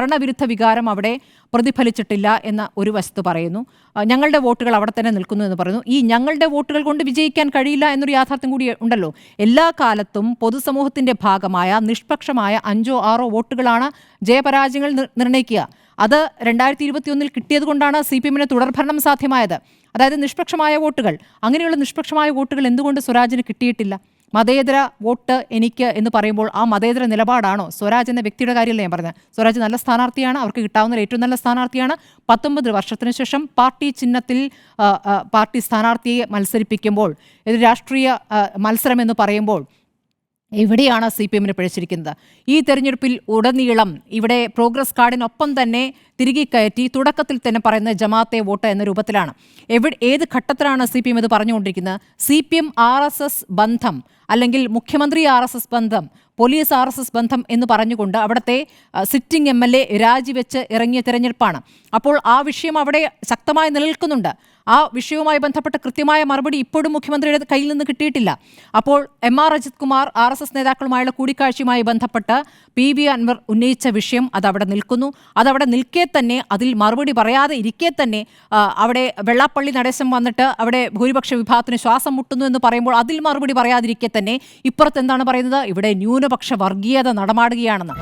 ഭരണവിരുദ്ധ വികാരം അവിടെ പ്രതിഫലിച്ചിട്ടില്ല എന്ന ഒരു വശത്ത് പറയുന്നു. ഞങ്ങളുടെ വോട്ടുകൾ അവിടെ തന്നെ നിൽക്കുന്നു എന്ന് പറയുന്നു. ഈ ഞങ്ങളുടെ വോട്ടുകൾ കൊണ്ട് വിജയിക്കാൻ കഴിയില്ല എന്നൊരു യാഥാർത്ഥ്യം കൂടി ഉണ്ടല്ലോ. എല്ലാ കാലത്തും പൊതുസമൂഹത്തിന്റെ ഭാഗമായ നിഷ്പക്ഷമായ 5-6 വോട്ടുകളാണ് ജയപരാജയങ്ങൾ നിർണ്ണയിക്കുക. അത് 2021 കിട്ടിയത് കൊണ്ടാണ് CPM-ന് തുടർഭരണം സാധ്യമായത്. അതായത് നിഷ്പക്ഷമായ വോട്ടുകൾ. അങ്ങനെയുള്ള നിഷ്പക്ഷമായ വോട്ടുകൾ എന്തുകൊണ്ട് സ്വരാജിന് കിട്ടിയിട്ടില്ല? മതേതര വോട്ട് എനിക്ക് എന്ന് പറയുമ്പോൾ ആ മതേതര നിലപാടാണോ? സ്വരാജ് എന്ന വ്യക്തിയുടെ കാര്യമല്ല ഞാൻ പറഞ്ഞത്. സ്വരാജ് നല്ല സ്ഥാനാർത്ഥിയാണ്, അവർക്ക് കിട്ടാവുന്ന ഏറ്റവും നല്ല സ്ഥാനാർത്ഥിയാണ്. 19 വർഷത്തിന് ശേഷം പാർട്ടി ചിഹ്നത്തിൽ പാർട്ടി സ്ഥാനാർത്ഥിയെ മത്സരിപ്പിക്കുമ്പോൾ ഇത് രാഷ്ട്രീയ മത്സരം എന്ന് പറയുമ്പോൾ എവിടെയാണ് CPM-ന് പിഴച്ചിരിക്കുന്നത്? ഈ തെരഞ്ഞെടുപ്പിൽ ഉടനീളം ഇവിടെ പ്രോഗ്രസ് കാർഡിനൊപ്പം തന്നെ തിരികെ കയറ്റി തുടക്കത്തിൽ തന്നെ പറയുന്നത് ജമാഅത്തെ വോട്ട് എന്ന രൂപത്തിലാണ്. ഏത് ഘട്ടത്തിലാണ് CPM ഇത് പറഞ്ഞുകൊണ്ടിരിക്കുന്നത്? CPM RSS ബന്ധം അല്ലെങ്കിൽ മുഖ്യമന്ത്രി RSS ബന്ധം, പോലീസ് RSS ബന്ധം എന്ന് പറഞ്ഞുകൊണ്ട് അവിടുത്തെ സിറ്റിംഗ് MLA രാജിവെച്ച് ഇറങ്ങിയ തെരഞ്ഞെടുപ്പാണ്. അപ്പോൾ ആ വിഷയം അവിടെ ശക്തമായി നിലനിൽക്കുന്നുണ്ട്. ആ വിഷയവുമായി ബന്ധപ്പെട്ട കൃത്യമായ മറുപടി ഇപ്പോഴും മുഖ്യമന്ത്രിയുടെ കയ്യിൽ നിന്ന് കിട്ടിയിട്ടില്ല. അപ്പോൾ MR അജിത് കുമാർ RSS നേതാക്കളുമായുള്ള കൂടിക്കാഴ്ചയുമായി ബന്ധപ്പെട്ട് PV അൻവർ ഉന്നയിച്ച വിഷയം അതവിടെ നിൽക്കുന്നു. അതവിടെ നിൽക്കെ തന്നെ, അതിൽ മറുപടി പറയാതെ ഇരിക്കെ തന്നെ അവിടെ വെള്ളാപ്പള്ളി നടേശൻ വന്നിട്ട് അവിടെ ഭൂരിപക്ഷ വിഭാഗത്തിന് ശ്വാസം മുട്ടുന്നു എന്ന് പറയുമ്പോൾ അതിൽ മറുപടി പറയാതിരിക്കെ തന്നെ ഇപ്പുറത്ത് എന്താണ് പറയുന്നത്? ഇവിടെ ന്യൂനപക്ഷ വർഗീയത നടമാടുകയാണെന്ന്.